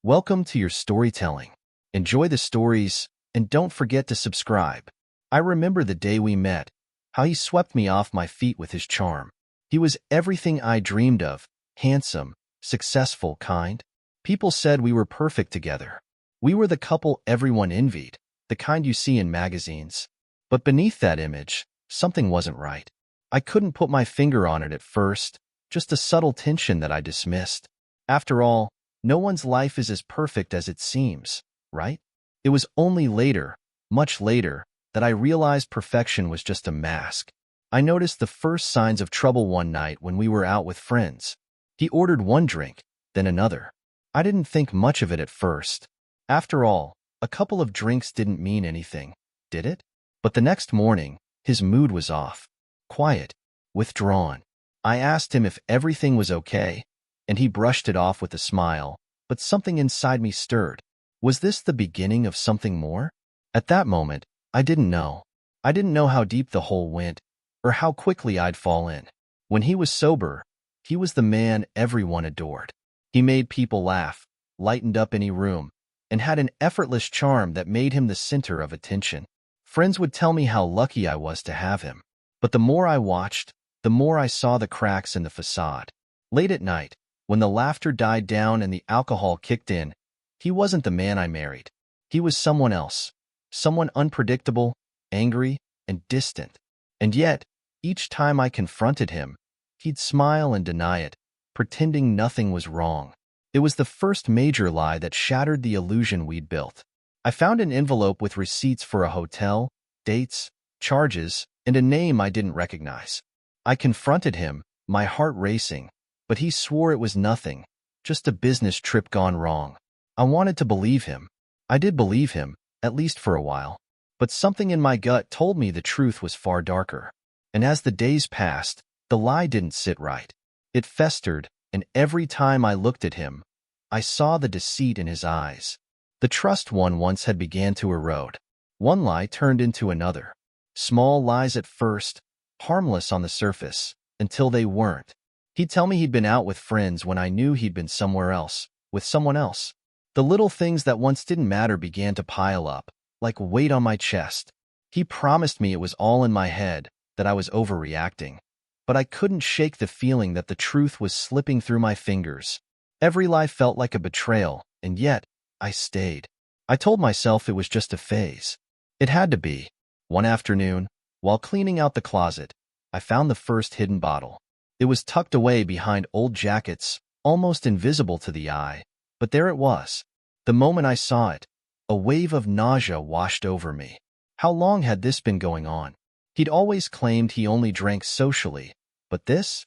Welcome to your storytelling. Enjoy the stories, and don't forget to subscribe. I remember the day we met, how he swept me off my feet with his charm. He was everything I dreamed of, handsome, successful, kind. People said we were perfect together. We were the couple everyone envied, the kind you see in magazines. But beneath that image, something wasn't right. I couldn't put my finger on it at first, just a subtle tension that I dismissed. After all, no one's life is as perfect as it seems, right? It was only later, much later, that I realized perfection was just a mask. I noticed the first signs of trouble one night when we were out with friends. He ordered one drink, then another. I didn't think much of it at first. After all, a couple of drinks didn't mean anything, did it? But the next morning, his mood was off. Quiet, withdrawn. I asked him if everything was okay, and he brushed it off with a smile, but something inside me stirred. Was this the beginning of something more? At that moment, I didn't know. I didn't know how deep the hole went, or how quickly I'd fall in. When he was sober, he was the man everyone adored. He made people laugh, lightened up any room, and had an effortless charm that made him the center of attention. Friends would tell me how lucky I was to have him. But the more I watched, the more I saw the cracks in the facade. Late at night, when the laughter died down and the alcohol kicked in, he wasn't the man I married. He was someone else, someone unpredictable, angry, and distant. And yet, each time I confronted him, he'd smile and deny it, pretending nothing was wrong. It was the first major lie that shattered the illusion we'd built. I found an envelope with receipts for a hotel, dates, charges, and a name I didn't recognize. I confronted him, my heart racing, but he swore it was nothing, just a business trip gone wrong. I wanted to believe him. I did believe him, at least for a while. But something in my gut told me the truth was far darker. And as the days passed, the lie didn't sit right. It festered, and every time I looked at him, I saw the deceit in his eyes. The trust one once had began to erode. One lie turned into another. Small lies at first, harmless on the surface, until they weren't. He'd tell me he'd been out with friends when I knew he'd been somewhere else, with someone else. The little things that once didn't matter began to pile up, like weight on my chest. He promised me it was all in my head, that I was overreacting. But I couldn't shake the feeling that the truth was slipping through my fingers. Every lie felt like a betrayal, and yet, I stayed. I told myself it was just a phase. It had to be. One afternoon, while cleaning out the closet, I found the first hidden bottle. It was tucked away behind old jackets, almost invisible to the eye, but there it was. The moment I saw it, a wave of nausea washed over me. How long had this been going on? He'd always claimed he only drank socially, but this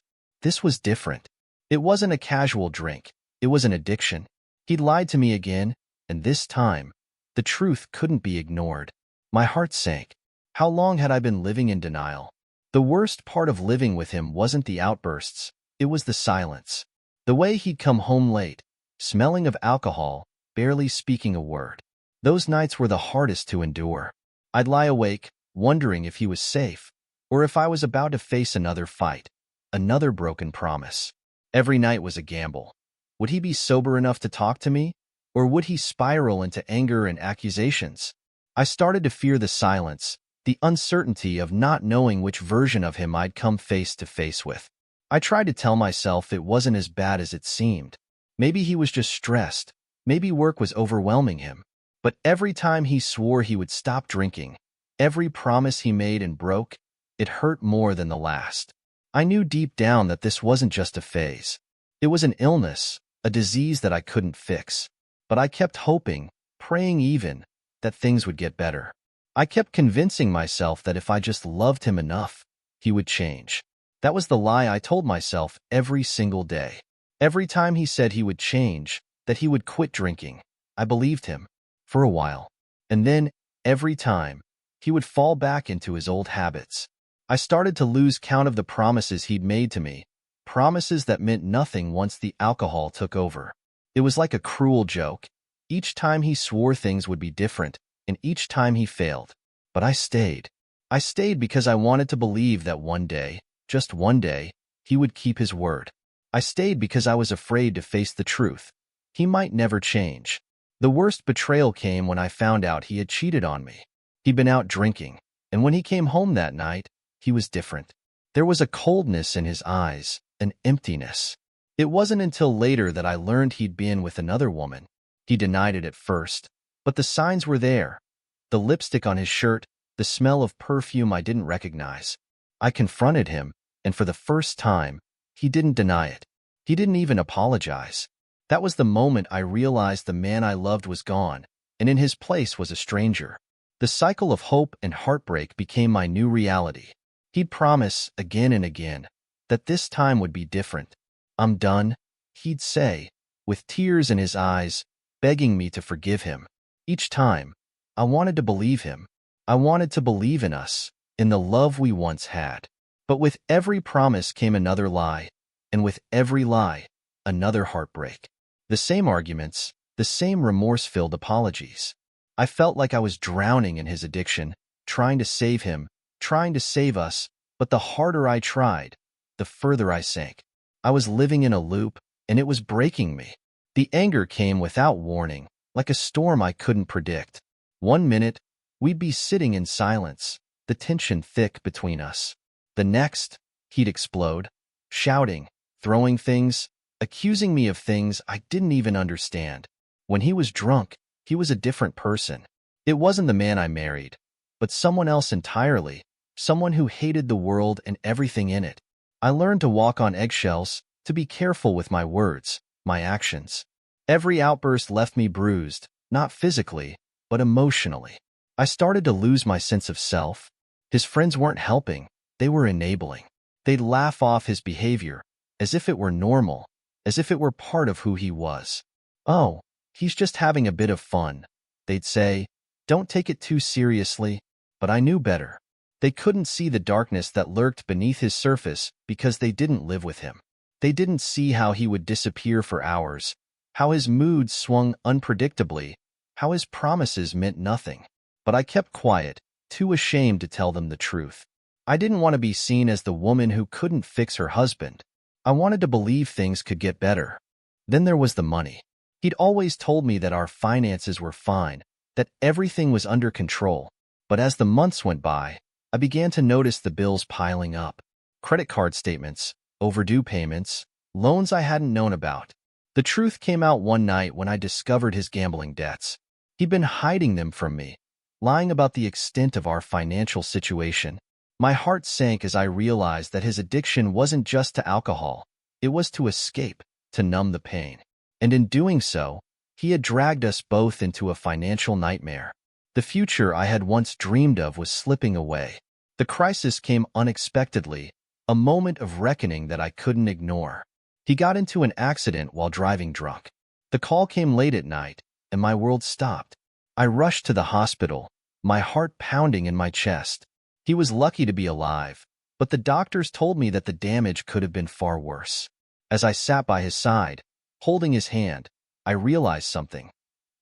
was different. It wasn't a casual drink, it was an addiction. He'd lied to me again, and this time, the truth couldn't be ignored. My heart sank. How long had I been living in denial? The worst part of living with him wasn't the outbursts, it was the silence. The way he'd come home late, smelling of alcohol, barely speaking a word. Those nights were the hardest to endure. I'd lie awake, wondering if he was safe, or if I was about to face another fight, another broken promise. Every night was a gamble. Would he be sober enough to talk to me, or would he spiral into anger and accusations? I started to fear the silence, the uncertainty of not knowing which version of him I'd come face to face with. I tried to tell myself it wasn't as bad as it seemed. Maybe he was just stressed. Maybe work was overwhelming him. But every time he swore he would stop drinking, every promise he made and broke, it hurt more than the last. I knew deep down that this wasn't just a phase. It was an illness, a disease that I couldn't fix. But I kept hoping, praying even, that things would get better. I kept convincing myself that if I just loved him enough, he would change. That was the lie I told myself every single day. Every time he said he would change, that he would quit drinking, I believed him. For a while. And then, every time, he would fall back into his old habits. I started to lose count of the promises he'd made to me, promises that meant nothing once the alcohol took over. It was like a cruel joke. Each time he swore things would be different, and each time he failed. But I stayed. I stayed because I wanted to believe that one day, just one day, he would keep his word. I stayed because I was afraid to face the truth. He might never change. The worst betrayal came when I found out he had cheated on me. He'd been out drinking, and when he came home that night, he was different. There was a coldness in his eyes, an emptiness. It wasn't until later that I learned he'd been with another woman. He denied it at first, but the signs were there. The lipstick on his shirt, the smell of perfume I didn't recognize. I confronted him, and for the first time, he didn't deny it. He didn't even apologize. That was the moment I realized the man I loved was gone, and in his place was a stranger. The cycle of hope and heartbreak became my new reality. He'd promise, again and again, that this time would be different. "I'm done," he'd say, with tears in his eyes, begging me to forgive him. Each time, I wanted to believe him. I wanted to believe in us, in the love we once had. But with every promise came another lie, and with every lie, another heartbreak. The same arguments, the same remorse-filled apologies. I felt like I was drowning in his addiction, trying to save him, trying to save us, but the harder I tried, the further I sank. I was living in a loop, and it was breaking me. The anger came without warning, like a storm I couldn't predict. One minute, we'd be sitting in silence, the tension thick between us. The next, he'd explode, shouting, throwing things, accusing me of things I didn't even understand. When he was drunk, he was a different person. It wasn't the man I married, but someone else entirely, someone who hated the world and everything in it. I learned to walk on eggshells, to be careful with my words, my actions. Every outburst left me bruised, not physically, but emotionally. I started to lose my sense of self. His friends weren't helping, they were enabling. They'd laugh off his behavior, as if it were normal, as if it were part of who he was. "Oh, he's just having a bit of fun," they'd say. "Don't take it too seriously." But I knew better. They couldn't see the darkness that lurked beneath his surface because they didn't live with him. They didn't see how he would disappear for hours, how his moods swung unpredictably, how his promises meant nothing. But I kept quiet, too ashamed to tell them the truth. I didn't want to be seen as the woman who couldn't fix her husband. I wanted to believe things could get better. Then there was the money. He'd always told me that our finances were fine, that everything was under control. But as the months went by, I began to notice the bills piling up. Credit card statements, overdue payments, loans I hadn't known about. The truth came out one night when I discovered his gambling debts. He'd been hiding them from me, lying about the extent of our financial situation. My heart sank as I realized that his addiction wasn't just to alcohol. It was to escape, to numb the pain. And in doing so, he had dragged us both into a financial nightmare. The future I had once dreamed of was slipping away. The crisis came unexpectedly, a moment of reckoning that I couldn't ignore. He got into an accident while driving drunk. The call came late at night, and my world stopped. I rushed to the hospital, my heart pounding in my chest. He was lucky to be alive, but the doctors told me that the damage could have been far worse. As I sat by his side, holding his hand, I realized something.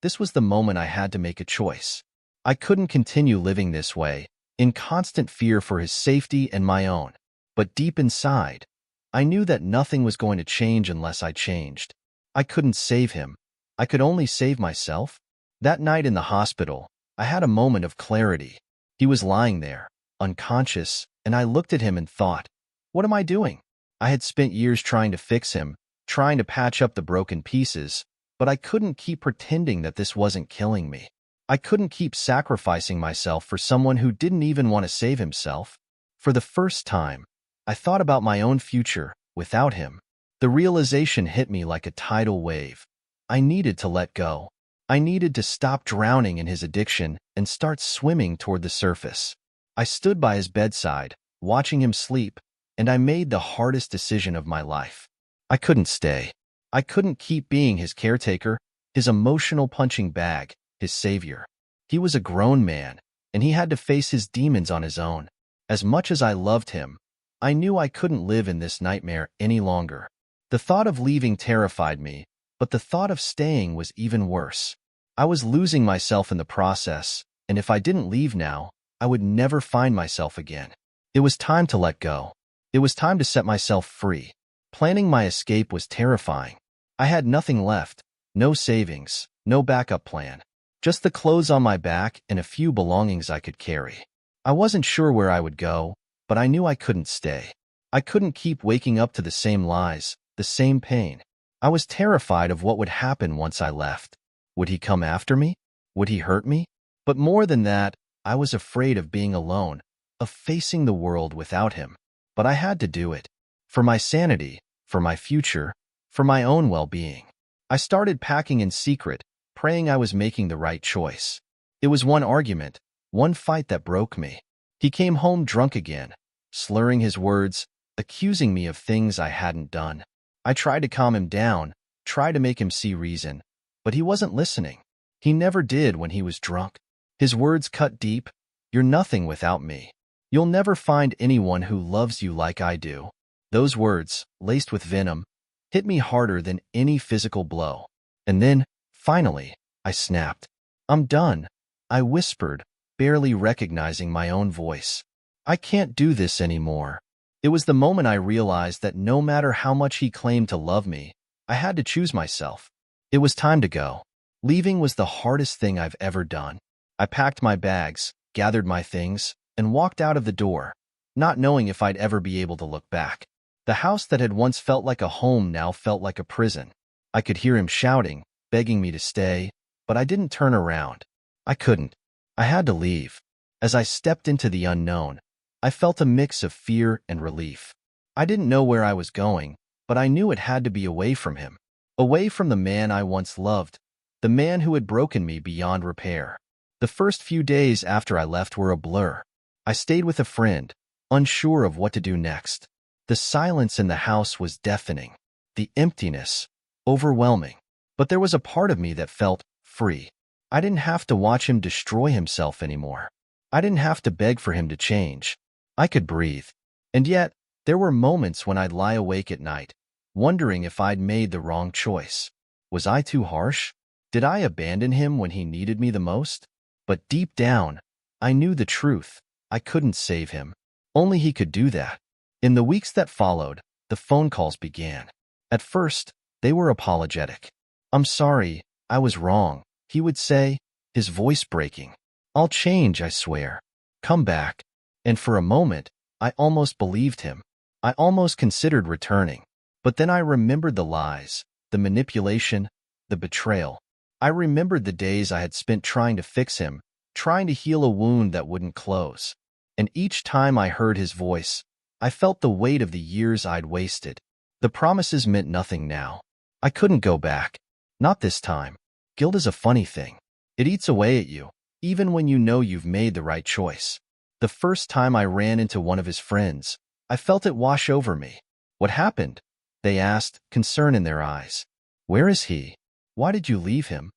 This was the moment I had to make a choice. I couldn't continue living this way, in constant fear for his safety and my own. But deep inside, I knew that nothing was going to change unless I changed. I couldn't save him. I could only save myself. That night in the hospital, I had a moment of clarity. He was lying there, unconscious, and I looked at him and thought, what am I doing? I had spent years trying to fix him, trying to patch up the broken pieces, but I couldn't keep pretending that this wasn't killing me. I couldn't keep sacrificing myself for someone who didn't even want to save himself. For the first time, I thought about my own future without him. The realization hit me like a tidal wave. I needed to let go. I needed to stop drowning in his addiction and start swimming toward the surface. I stood by his bedside, watching him sleep, and I made the hardest decision of my life. I couldn't stay. I couldn't keep being his caretaker, his emotional punching bag, his savior. He was a grown man, and he had to face his demons on his own. As much as I loved him, I knew I couldn't live in this nightmare any longer. The thought of leaving terrified me, but the thought of staying was even worse. I was losing myself in the process, and if I didn't leave now, I would never find myself again. It was time to let go. It was time to set myself free. Planning my escape was terrifying. I had nothing left, No savings, no backup plan. Just the clothes on my back and a few belongings I could carry. I wasn't sure where I would go, but I knew I couldn't stay. I couldn't keep waking up to the same lies, the same pain. I was terrified of what would happen once I left. Would he come after me? Would he hurt me? But more than that, I was afraid of being alone, of facing the world without him. But I had to do it. For my sanity, for my future, for my own well-being. I started packing in secret, praying I was making the right choice. It was one argument, one fight that broke me. He came home drunk again, slurring his words, accusing me of things I hadn't done. I tried to calm him down, tried to make him see reason, but he wasn't listening. He never did when he was drunk. His words cut deep. You're nothing without me. You'll never find anyone who loves you like I do. Those words, laced with venom, hit me harder than any physical blow. And then, finally, I snapped. I'm done, I whispered, barely recognizing my own voice. I can't do this anymore. It was the moment I realized that no matter how much he claimed to love me, I had to choose myself. It was time to go. Leaving was the hardest thing I've ever done. I packed my bags, gathered my things, and walked out of the door, not knowing if I'd ever be able to look back. The house that had once felt like a home now felt like a prison. I could hear him shouting, begging me to stay, but I didn't turn around. I couldn't. I had to leave. As I stepped into the unknown, I felt a mix of fear and relief. I didn't know where I was going, but I knew it had to be away from him. Away from the man I once loved, the man who had broken me beyond repair. The first few days after I left were a blur. I stayed with a friend, unsure of what to do next. The silence in the house was deafening, the emptiness overwhelming. But there was a part of me that felt free. I didn't have to watch him destroy himself anymore. I didn't have to beg for him to change. I could breathe. And yet, there were moments when I'd lie awake at night, wondering if I'd made the wrong choice. Was I too harsh? Did I abandon him when he needed me the most? But deep down, I knew the truth. I couldn't save him. Only he could do that. In the weeks that followed, the phone calls began. At first, they were apologetic. I'm sorry, I was wrong, he would say, his voice breaking. I'll change, I swear. Come back. And for a moment, I almost believed him. I almost considered returning. But then I remembered the lies, the manipulation, the betrayal. I remembered the days I had spent trying to fix him, trying to heal a wound that wouldn't close. And each time I heard his voice, I felt the weight of the years I'd wasted. The promises meant nothing now. I couldn't go back. Not this time. Guilt is a funny thing. It eats away at you, even when you know you've made the right choice. The first time I ran into one of his friends, I felt it wash over me. What happened? They asked, concern in their eyes. Where is he? Why did you leave him?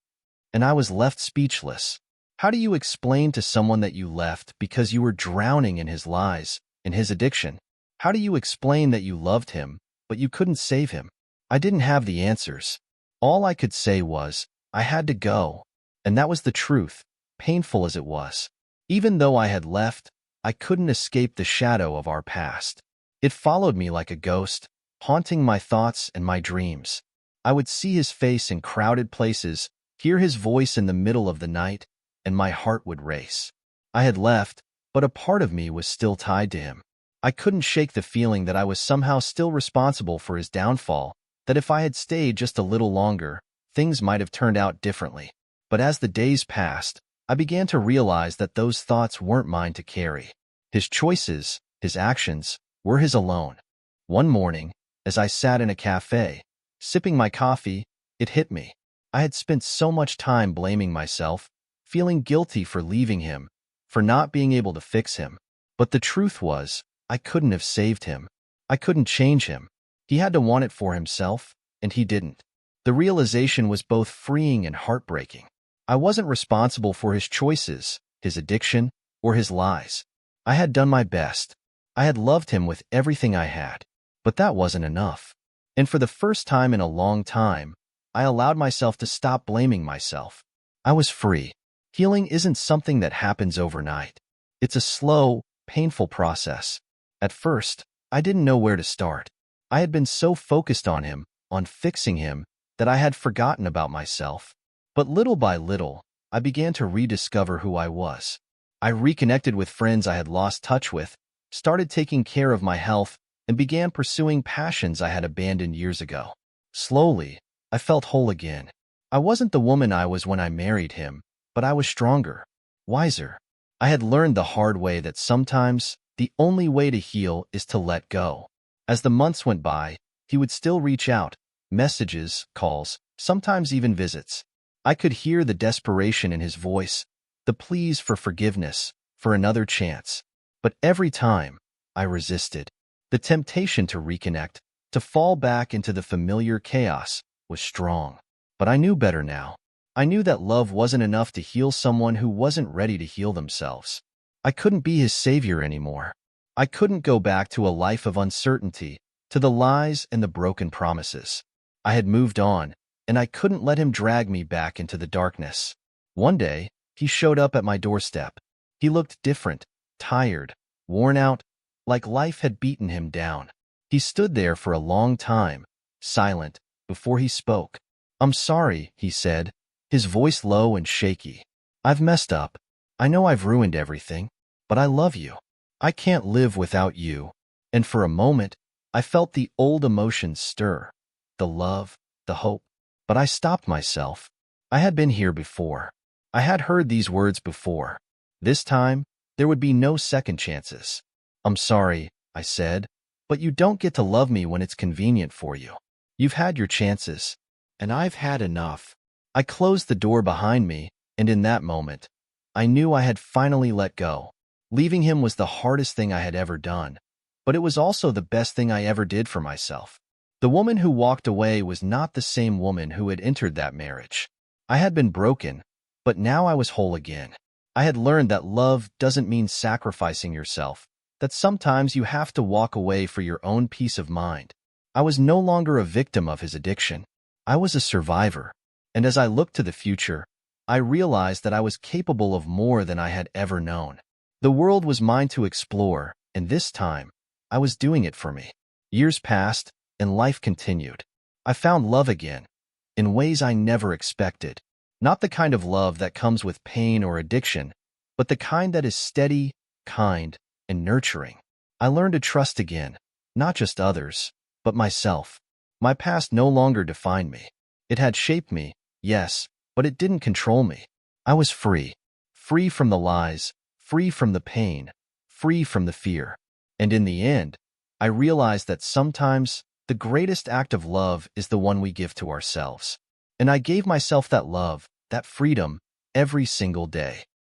And I was left speechless. How do you explain to someone that you left because you were drowning in his lies, in his addiction? How do you explain that you loved him, but you couldn't save him? I didn't have the answers. All I could say was, I had to go. And that was the truth, painful as it was. Even though I had left, I couldn't escape the shadow of our past. It followed me like a ghost, haunting my thoughts and my dreams. I would see his face in crowded places, hear his voice in the middle of the night, and my heart would race. I had left, but a part of me was still tied to him. I couldn't shake the feeling that I was somehow still responsible for his downfall, that if I had stayed just a little longer, things might have turned out differently. But as the days passed, I began to realize that those thoughts weren't mine to carry. His choices, his actions, were his alone. One morning, as I sat in a cafe, sipping my coffee, it hit me. I had spent so much time blaming myself, feeling guilty for leaving him, for not being able to fix him. But the truth was, I couldn't have saved him. I couldn't change him. He had to want it for himself, and he didn't. The realization was both freeing and heartbreaking. I wasn't responsible for his choices, his addiction, or his lies. I had done my best. I had loved him with everything I had. But that wasn't enough. And for the first time in a long time, I allowed myself to stop blaming myself. I was free. Healing isn't something that happens overnight. It's a slow, painful process. At first, I didn't know where to start. I had been so focused on him, on fixing him, that I had forgotten about myself. But little by little, I began to rediscover who I was. I reconnected with friends I had lost touch with, started taking care of my health, and began pursuing passions I had abandoned years ago. Slowly, I felt whole again. I wasn't the woman I was when I married him, but I was stronger, wiser. I had learned the hard way that sometimes the only way to heal is to let go. As the months went by, he would still reach out, messages, calls, sometimes even visits. I could hear the desperation in his voice, the pleas for forgiveness, for another chance. But every time, I resisted. The temptation to reconnect, to fall back into the familiar chaos, was strong. But I knew better now. I knew that love wasn't enough to heal someone who wasn't ready to heal themselves. I couldn't be his savior anymore. I couldn't go back to a life of uncertainty, to the lies and the broken promises. I had moved on, and I couldn't let him drag me back into the darkness. One day, he showed up at my doorstep. He looked different, tired, worn out, like life had beaten him down. He stood there for a long time, silent, before he spoke. "I'm sorry," he said, his voice low and shaky. "I've messed up. I know I've ruined everything, but I love you. I can't live without you." And for a moment, I felt the old emotions stir, the love, the hope. But I stopped myself. I had been here before. I had heard these words before. This time, there would be no second chances. "I'm sorry," I said, "but you don't get to love me when it's convenient for you. You've had your chances, and I've had enough." I closed the door behind me, and in that moment, I knew I had finally let go. Leaving him was the hardest thing I had ever done, but it was also the best thing I ever did for myself. The woman who walked away was not the same woman who had entered that marriage. I had been broken, but now I was whole again. I had learned that love doesn't mean sacrificing yourself, that sometimes you have to walk away for your own peace of mind. I was no longer a victim of his addiction. I was a survivor, and as I looked to the future, I realized that I was capable of more than I had ever known. The world was mine to explore, and this time, I was doing it for me. Years passed, and life continued. I found love again, in ways I never expected. Not the kind of love that comes with pain or addiction, but the kind that is steady, kind, and nurturing. I learned to trust again, not just others, but myself. My past no longer defined me. It had shaped me, yes, but it didn't control me. I was free. Free from the lies, free from the pain, free from the fear. And in the end, I realized that sometimes the greatest act of love is the one we give to ourselves. And I gave myself that love, that freedom, every single day.